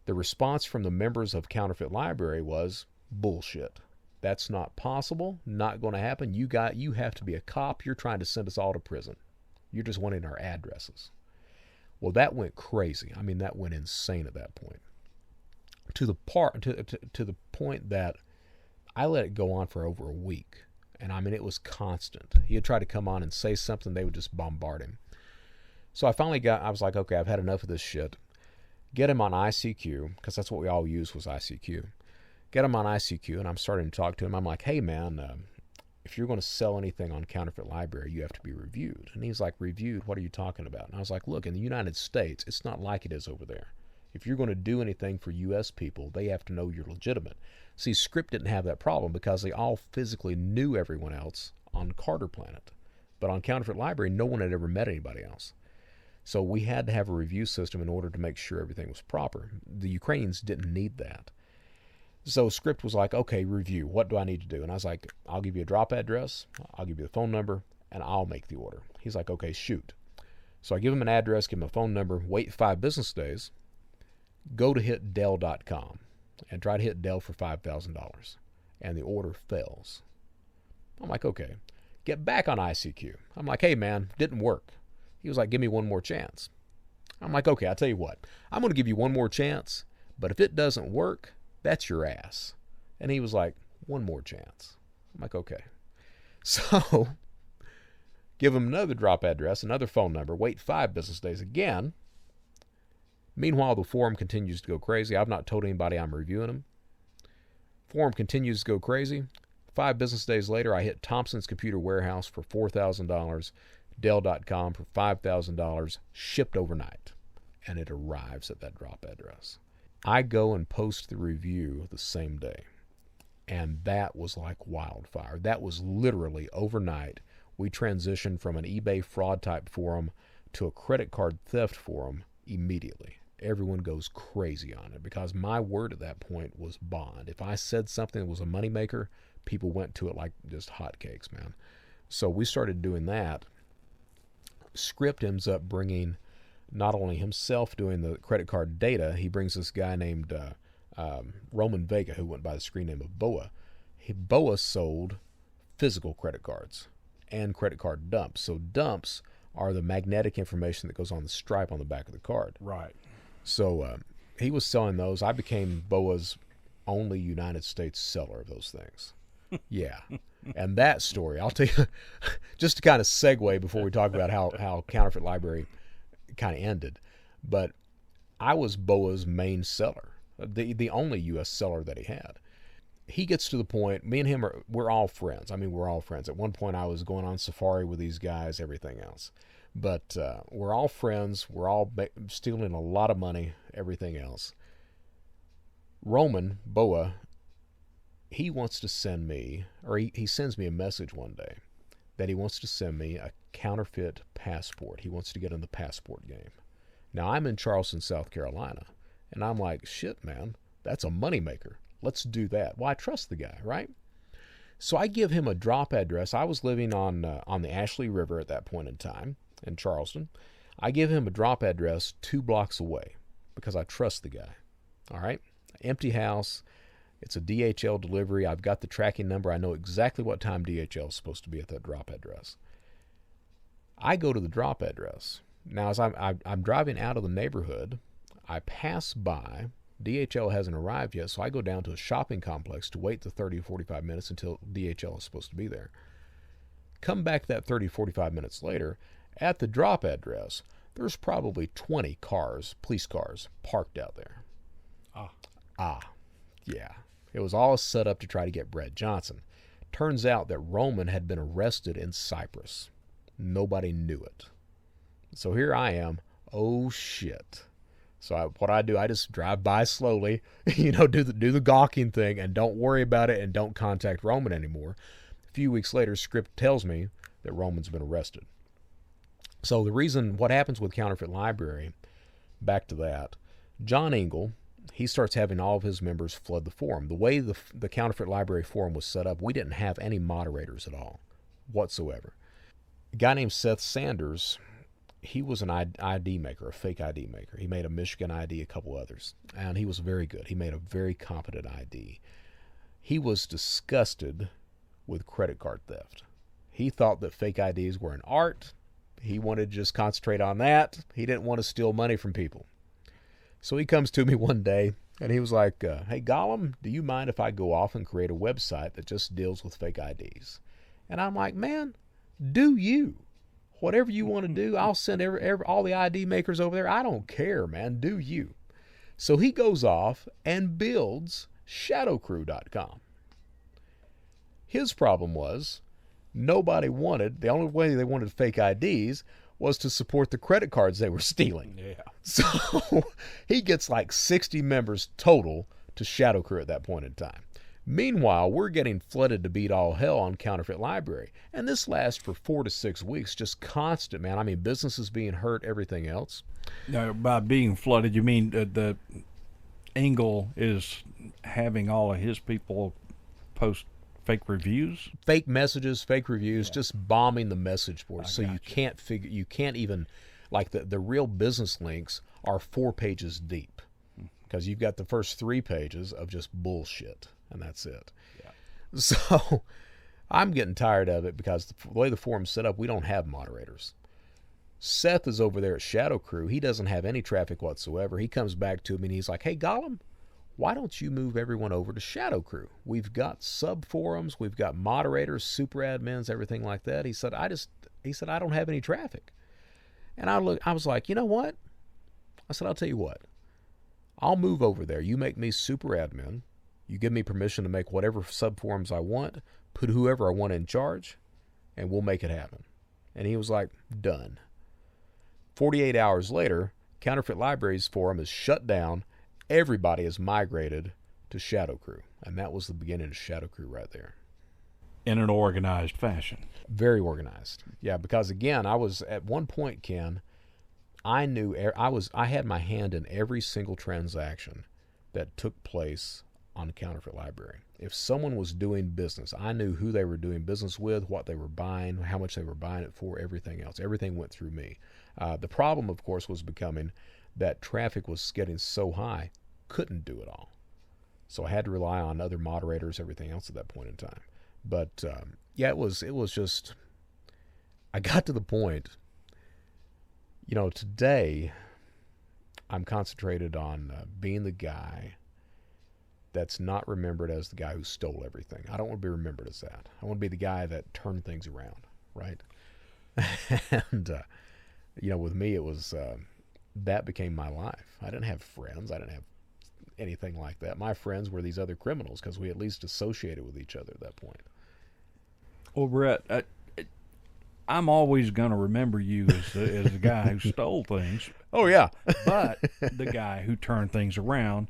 The response from the members of Counterfeit Library was bullshit. That's not possible, not going to happen. You have to be a cop. You're trying to send us all to prison. You're just wanting our addresses. Well, that went crazy. I mean, that went insane at that point. To the point that I let it go on for over a week. And I mean, it was constant. He would try to come on and say something, they would just bombard him. So I was like, okay, I've had enough of this shit. Get him on ICQ, because that's what we all used was ICQ. Get him on ICQ, and I'm starting to talk to him. I'm like, hey, man, if you're going to sell anything on Counterfeit Library, you have to be reviewed. And he's like, reviewed? What are you talking about? And I was like, look, in the United States, it's not like it is over there. If you're going to do anything for U.S. people, they have to know you're legitimate. See, Script didn't have that problem because they all physically knew everyone else on Carter Planet. But on Counterfeit Library, no one had ever met anybody else. So we had to have a review system in order to make sure everything was proper. The Ukrainians didn't need that. So Script was like, okay, review. What do I need to do? And I was like, I'll give you a drop address, I'll give you the phone number, and I'll make the order. He's like, okay, shoot. So I give him an address, give him a phone number, wait 5 business days, go to hit Dell.com and try to hit Dell for $5,000. And the order fails. I'm like, okay. Get back on ICQ. I'm like, hey, man, didn't work. He was like, give me one more chance. I'm like, okay, I'll tell you what. I'm going to give you one more chance, but if it doesn't work, that's your ass. And he was like, one more chance. I'm like, okay. So give him another drop address, another phone number, wait 5 business days again. Meanwhile, the forum continues to go crazy. I've not told anybody I'm reviewing them. Forum continues to go crazy. 5 business days later, I hit Thompson's Computer Warehouse for $4,000, Dell.com for $5,000, shipped overnight. And it arrives at that drop address. I go and post the review the same day. And that was like wildfire. That was literally overnight. We transitioned from an eBay fraud type forum to a credit card theft forum immediately. Everyone goes crazy on it because my word at that point was bond. If I said something that was a moneymaker, people went to it like just hotcakes, man. So we started doing that. Script ends up bringing not only himself doing the credit card data, he brings this guy named Roman Vega, who went by the screen name of Boa. Boa sold physical credit cards and credit card dumps. So dumps are the magnetic information that goes on the stripe on the back of the card. Right. So he was selling those. I became Boa's only United States seller of those things. Yeah. And that story, I'll tell you, just to kind of segue before we talk about how Counterfeit Library kind of ended, but I was Boa's main seller, the only U.S. seller that he had. He gets to the point, me and him, we're all friends. I mean, we're all friends. At one point, I was going on safari with these guys, everything else. But we're all friends. We're all stealing a lot of money, everything else. Roman, Boa, he wants to send me, or he sends me a message one day that he wants to send me a counterfeit passport. He wants to get in the passport game. Now, I'm in Charleston, South Carolina, and I'm like, shit, man, that's a moneymaker. Let's do that. Well, I trust the guy, right? So I give him a drop address. I was living on the Ashley River at that point in time in Charleston. I give him a drop address 2 blocks away because I trust the guy. All right? Empty house. It's a DHL delivery. I've got the tracking number. I know exactly what time DHL is supposed to be at that drop address. I go to the drop address. Now, as I'm driving out of the neighborhood, I pass by. DHL hasn't arrived yet, so I go down to a shopping complex to wait the 30 or 45 minutes until DHL is supposed to be there. Come back that 30, 45 minutes later, at the drop address, there's probably 20 cars, police cars, parked out there. Yeah. It was all set up to try to get Brett Johnson. Turns out that Roman had been arrested in Cyprus. Nobody knew it. So here I am. Oh, shit. So what I do, I just drive by slowly, do the gawking thing, and don't worry about it, and don't contact Roman anymore. A few weeks later, Script tells me that Roman's been arrested. So what happens with Counterfeit Library, back to that, John Engel, he starts having all of his members flood the forum. The way the Counterfeit Library forum was set up, we didn't have any moderators at all, whatsoever. A guy named Seth Sanders, he was an ID maker, a fake ID maker. He made a Michigan ID, a couple others, and he was very good. He made a very competent ID. He was disgusted with credit card theft. He thought that fake IDs were an art. He wanted to just concentrate on that. He didn't want to steal money from people. So he comes to me one day, and he was like, hey, Gollum, do you mind if I go off and create a website that just deals with fake IDs? And I'm like, man, do you? Whatever you want to do, I'll send all the ID makers over there. I don't care, man. Do you? So he goes off and builds shadowcrew.com. His problem was nobody wanted, the only way they wanted fake IDs was to support the credit cards they were stealing. Yeah. So he gets like 60 members total to Shadow Crew at that point in time. Meanwhile, we're getting flooded to beat all hell on Counterfeit Library. And this lasts for 4 to 6 weeks, just constant, man. I mean, businesses being hurt, everything else. Now, by being flooded, you mean the Engel is having all of his people post fake reviews? Fake messages, fake reviews, just bombing the message boards. So you can't even, like the real business links are 4 pages deep. Because you've got the first 3 pages of just bullshit. And that's it. Yeah. So I'm getting tired of it because the way the forum's set up, we don't have moderators. Seth is over there at Shadow Crew. He doesn't have any traffic whatsoever. He comes back to me and he's like, hey, Gollum, why don't you move everyone over to Shadow Crew? We've got sub forums, we've got moderators, super admins, everything like that. He said, I don't have any traffic. And I was like, you know what? I said, I'll tell you what. I'll move over there. You make me super admin. You give me permission to make whatever subforums I want, put whoever I want in charge, and we'll make it happen. And he was like, done. 48 hours later, Counterfeit Libraries forum is shut down. Everybody has migrated to Shadow Crew. And that was the beginning of Shadow Crew right there. In an organized fashion. Very organized. Yeah, because again, I was at one point, Ken, I had my hand in every single transaction that took place on Counterfeit Library. If someone was doing business, I knew who they were doing business with, what they were buying, how much they were buying it for, everything else. Everything went through me. The problem, of course, was becoming that traffic was getting so high, couldn't do it all. So I had to rely on other moderators, everything else at that point in time. But yeah, it was just, I got to the point, today I'm concentrated on being the guy that's not remembered as the guy who stole everything. I don't want to be remembered as that. I want to be the guy that turned things around, right? And, with me, it was, that became my life. I didn't have friends. I didn't have anything like that. My friends were these other criminals because we at least associated with each other at that point. Well, Brett, I'm always going to remember you as the guy who stole things. Oh, yeah. But the guy who turned things around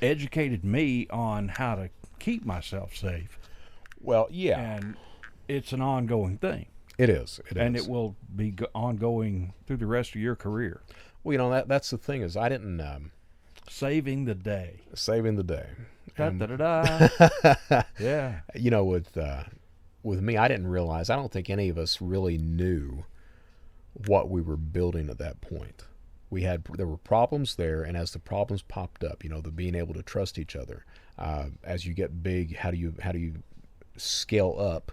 educated me on how to keep myself safe. Well, yeah. And it's an ongoing thing. It is. And it will be ongoing through the rest of your career. Well, that's the thing is I didn't... saving the day. Saving the day. Da-da-da-da. Yeah. With me, I didn't realize, I don't think any of us really knew what we were building at that point. There were problems there, and as the problems popped up, the being able to trust each other. As you get big, how do you scale up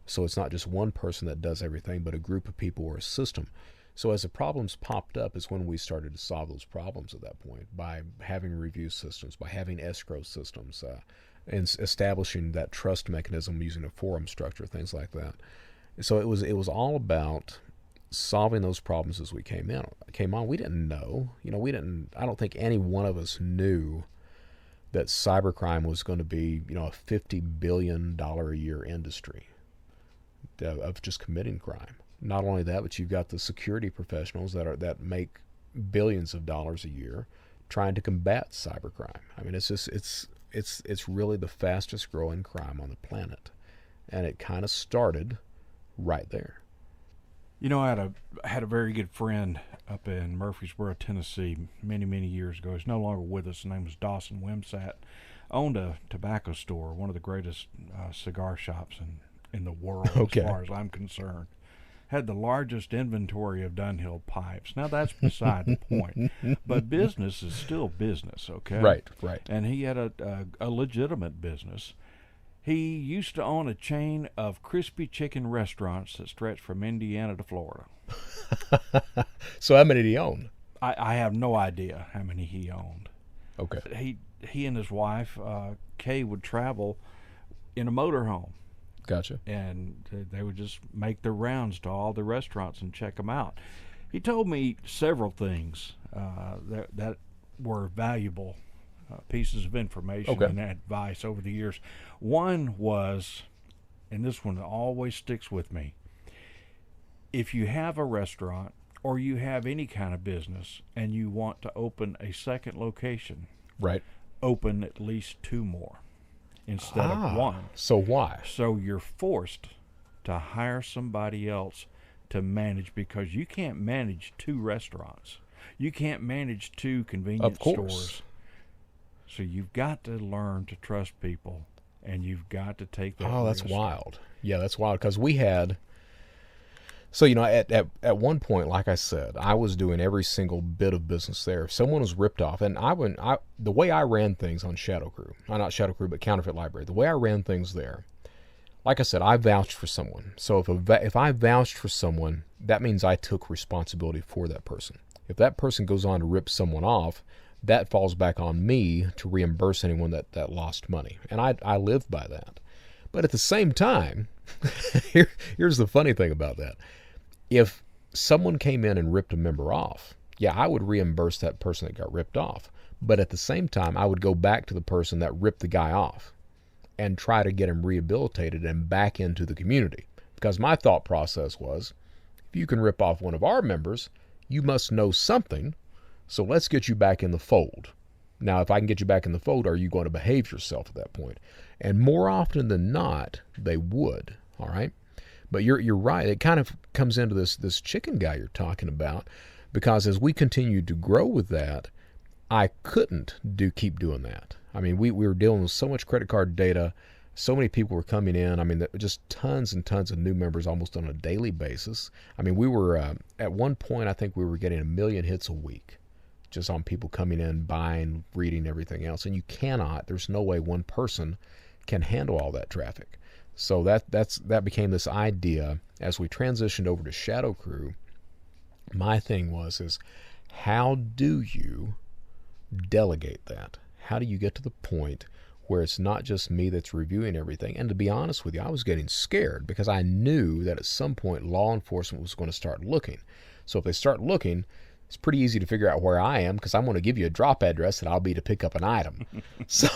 so it's not just one person that does everything, but a group of people or a system. So as the problems popped up is when we started to solve those problems at that point by having review systems, by having escrow systems, and establishing that trust mechanism using a forum structure, things like that. So it was all about solving those problems as we came on. We didn't know, I don't think any one of us knew that cybercrime was going to be, a $50 billion a year industry of just committing crime. Not only that, but you've got the security professionals that make billions of dollars a year trying to combat cybercrime. I mean, it's really the fastest growing crime on the planet. And it kind of started right there. I had a very good friend up in Murfreesboro, Tennessee, many, many years ago. He's no longer with us. His name was Dawson Wimsat. Owned a tobacco store, one of the greatest cigar shops in the world, okay, as far as I'm concerned. had the largest inventory of Dunhill pipes. Now that's beside the point, but business is still business, okay? Right. And he had a legitimate business. He used to own a chain of crispy chicken restaurants that stretched from Indiana to Florida. So how many did he own? I have no idea how many he owned. Okay. He and his wife, Kay, would travel in a motorhome. Gotcha. And they would just make their rounds to all the restaurants and check them out. He told me several things that were valuable pieces of information and advice over the years. One was, and this one always sticks with me, if you have a restaurant or you have any kind of business and you want to open a second location, right, open at least 2 more instead of 1. So why? So you're forced to hire somebody else to manage, because you can't manage 2 restaurants. You can't manage 2 convenience stores. So you've got to learn to trust people, and you've got to take that risk. That's wild. Yeah, that's wild, because we had... So, at one point, like I said, I was doing every single bit of business there. If someone was ripped off, and the way I ran things on Shadow Crew, not Shadow Crew, but Counterfeit Library, the way I ran things there, like I said, I vouched for someone. So if I vouched for someone, that means I took responsibility for that person. If that person goes on to rip someone off, that falls back on me to reimburse anyone that lost money. And I lived by that. But at the same time, here's the funny thing about that. If someone came in and ripped a member off, yeah, I would reimburse that person that got ripped off. But at the same time, I would go back to the person that ripped the guy off and try to get him rehabilitated and back into the community. Because my thought process was, if you can rip off one of our members, you must know something, so let's get you back in the fold. Now, if I can get you back in the fold, are you going to behave yourself at that point? And more often than not, they would, all right? But you're right. It kind of comes into this chicken guy you're talking about, because as we continued to grow with that, I couldn't keep doing that. I mean, we were dealing with so much credit card data, so many people were coming in. I mean, just tons and tons of new members almost on a daily basis. I mean, we were at one point, I think we were getting 1 million hits a week, just on people coming in, buying, reading, everything else. And you cannot. There's no way one person can handle all that traffic. So that became this idea as we transitioned over to Shadow Crew. My thing is how do you delegate that? How do you get to the point where it's not just me that's reviewing everything? And to be honest with you, I was getting scared, because I knew that at some point law enforcement was going to start looking. So if they start looking, it's pretty easy to figure out where I am, because I'm going to give you a drop address that I'll be to pick up an item. So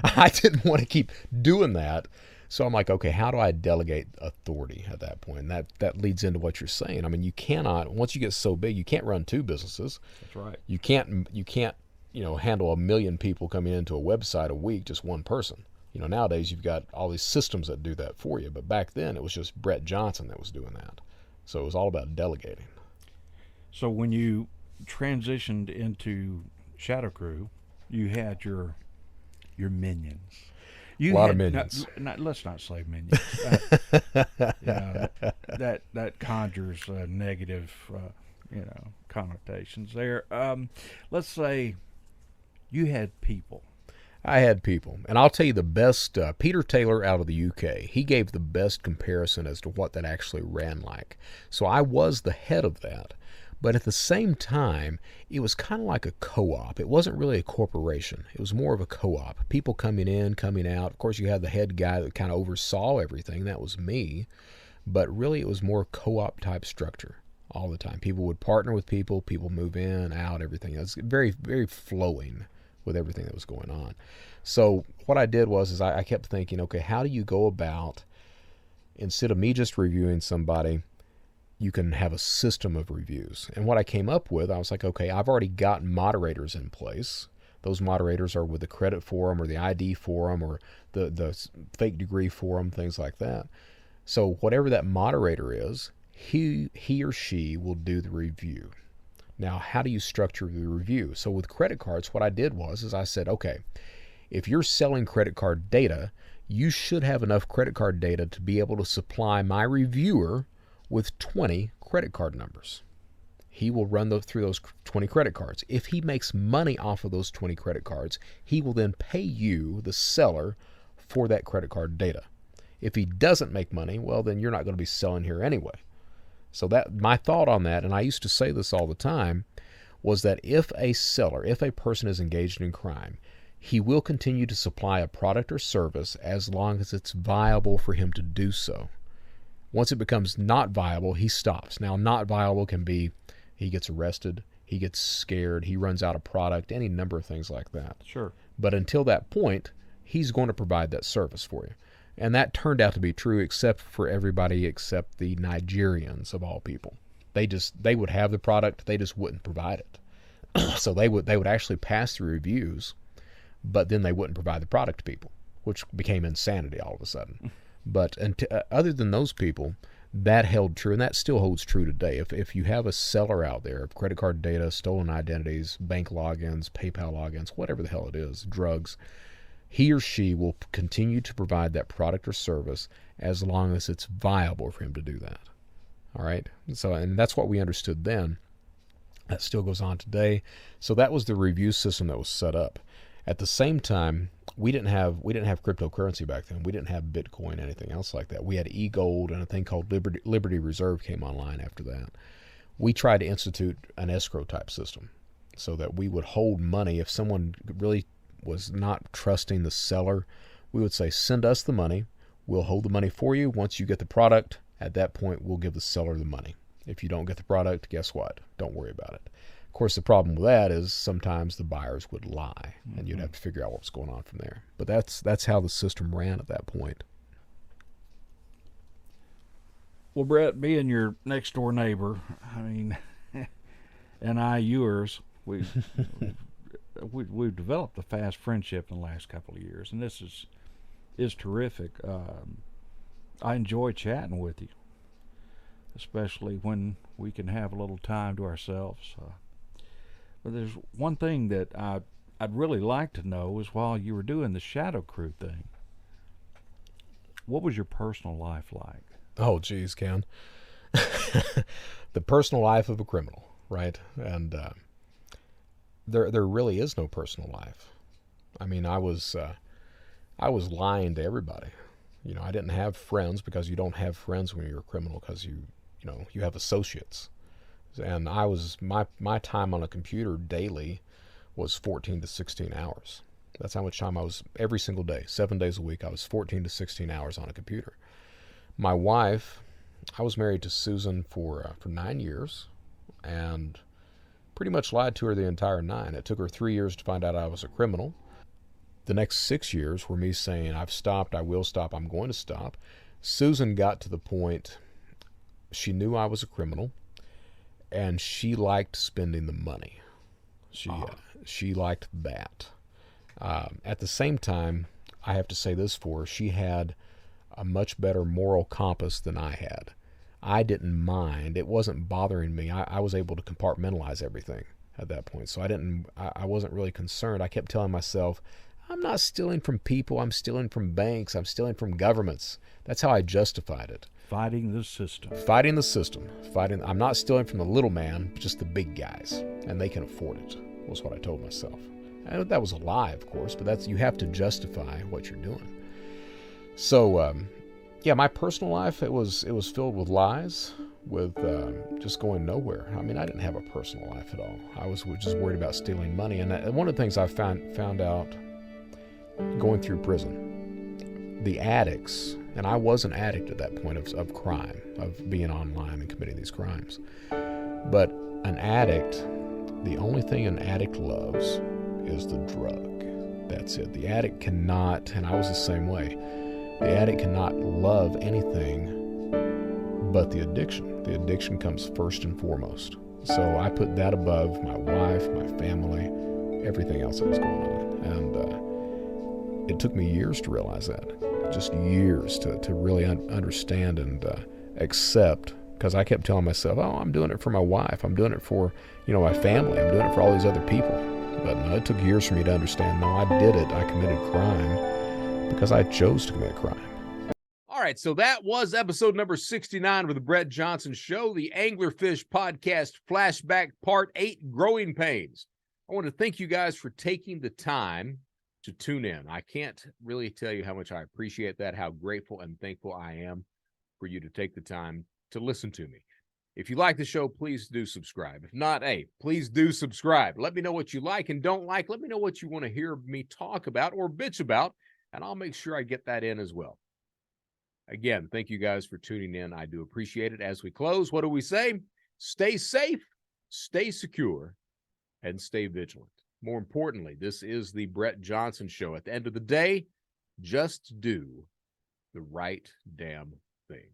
I didn't want to keep doing that. So I'm like, okay, how do I delegate authority at that point? And that leads into what you're saying. I mean, you cannot, once you get so big, you can't run 2 businesses. That's right. You can't handle 1 million people coming into a website a week, just one person. Nowadays you've got all these systems that do that for you. But back then it was just Brett Johnson that was doing that. So it was all about delegating. So when you transitioned into Shadow Crew, you had your minions. A lot of minions. Let's not say minions. That conjures negative, connotations there. Let's say you had people. I had people. And I'll tell you the best, Peter Taylor out of the UK, he gave the best comparison as to what that actually ran like. So I was the head of that. But at the same time, it was kind of like a co-op. It wasn't really a corporation. It was more of a co-op. People coming in, coming out. Of course, you had the head guy that kind of oversaw everything. That was me. But really, it was more co-op type structure all the time. People would partner with people. People move in, out, everything. It was very, very flowing with everything that was going on. So what I did was I kept thinking, okay, how do you go about, instead of me just reviewing somebody, you can have a system of reviews. And what I came up with, I was like, okay, I've already got moderators in place. Those moderators are with the credit forum or the ID forum or the fake degree forum, things like that. So whatever that moderator is, he or she will do the review. Now, how do you structure the review? So with credit cards, what I did was I said, okay, if you're selling credit card data, you should have enough credit card data to be able to supply my reviewer with 20 credit card numbers. He will run through those 20 credit cards. If he makes money off of those 20 credit cards, he will then pay you, the seller, for that credit card data. If he doesn't make money, well, then you're not going to be selling here anyway. So that my thought on that, and I used to say this all the time, was that if a seller, if a person is engaged in crime, he will continue to supply a product or service as long as it's viable for him to do so. Once it becomes not viable, he stops. Now, not viable can be he gets arrested, he gets scared, he runs out of product, any number of things like that. Sure. But until that point, he's going to provide that service for you. And that turned out to be true except for everybody except the Nigerians of all people. They would have the product, they just wouldn't provide it. So they would actually pass through reviews, but then they wouldn't provide the product to people, which became insanity all of a sudden. But other than those people, that held true, and that still holds true today. If you have a seller out there of credit card data, stolen identities, bank logins, PayPal logins, whatever the hell it is, drugs, he or she will continue to provide that product or service as long as it's viable for him to do that. All right? So, and that's what we understood then. That still goes on today. So that was the review system that was set up. At the same time, we didn't have cryptocurrency back then. We didn't have Bitcoin, anything else like that. We had e-gold, and a thing called Liberty Reserve came online after that. We tried to institute an escrow type system so that we would hold money. If someone really was not trusting the seller, we would say, send us the money. We'll hold the money for you. Once you get the product, at that point, we'll give the seller the money. If you don't get the product, guess what? Don't worry about it. Of course, the problem with that is sometimes the buyers would lie, and you'd have to figure out what was going on from there. But that's how the system ran at that point. Well, Brett, being your next door neighbor, I mean, and yours, we've developed a fast friendship in the last couple of years, and this is terrific. I enjoy chatting with you, especially when we can have a little time to ourselves. But there's one thing that I'd really like to know is while you were doing the Shadow Crew thing, what was your personal life like? Oh, geez, Ken. The personal life of a criminal, right? And there really is no personal life. I mean, I was lying to everybody. You know, I didn't have friends, because you don't have friends when you're a criminal, because you have associates. And my time on a computer daily was 14 to 16 hours. That's how much time I was every single day, 7 days a week. I was 14 to 16 hours on a computer. My wife, I was married to Susan for 9 years, and pretty much lied to her the entire 9. It took her 3 years to find out I was a criminal. The next 6 years were me saying, I've stopped, I will stop, I'm going to stop. Susan got to the point, she knew I was a criminal, and she liked spending the money. She liked that. At the same time, I have to say this for her, she had a much better moral compass than I had. I didn't mind. It wasn't bothering me. I was able to compartmentalize everything at that point. So I wasn't really concerned. I kept telling myself, I'm not stealing from people. I'm stealing from banks. I'm stealing from governments. That's how I justified it. Fighting the system. Fighting the system. I'm not stealing from the little man, just the big guys. And they can afford it, was what I told myself. And that was a lie, of course, but you have to justify what you're doing. So, my personal life, it was filled with lies, with just going nowhere. I mean, I didn't have a personal life at all. I was just worried about stealing money. And one of the things I found out going through prison, the addicts, and I was an addict at that point of crime, of being online and committing these crimes. But an addict, the only thing an addict loves is the drug. That's it. The addict cannot, and I was the same way, the addict cannot love anything but the addiction. The addiction comes first and foremost. So I put that above my wife, my family, everything else that was going on. And it took me years to realize that. Just years to really understand and accept, because I kept telling myself, oh, I'm doing it for my wife. I'm doing it for, my family. I'm doing it for all these other people. But no, it took years for me to understand, no, I did it. I committed crime because I chose to commit crime. All right. right, so that was episode number 69 of the Brett Johnson Show, the Anglerfish Podcast Flashback Part 8, Growing Pains. I want to thank you guys for taking the time to tune in. I can't really tell you how much I appreciate that, how grateful and thankful I am for you to take the time to listen to me. If you like the show, please do subscribe. If not, hey, please do subscribe. Let me know what you like and don't like. Let me know what you want to hear me talk about or bitch about, and I'll make sure I get that in as well. Again, thank you guys for tuning in. I do appreciate it. As we close, what do we say? Stay safe, stay secure, and stay vigilant. More importantly, this is the Brett Johnson Show. At the end of the day, just do the right damn thing.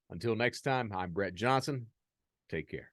Until next time, I'm Brett Johnson. Take care.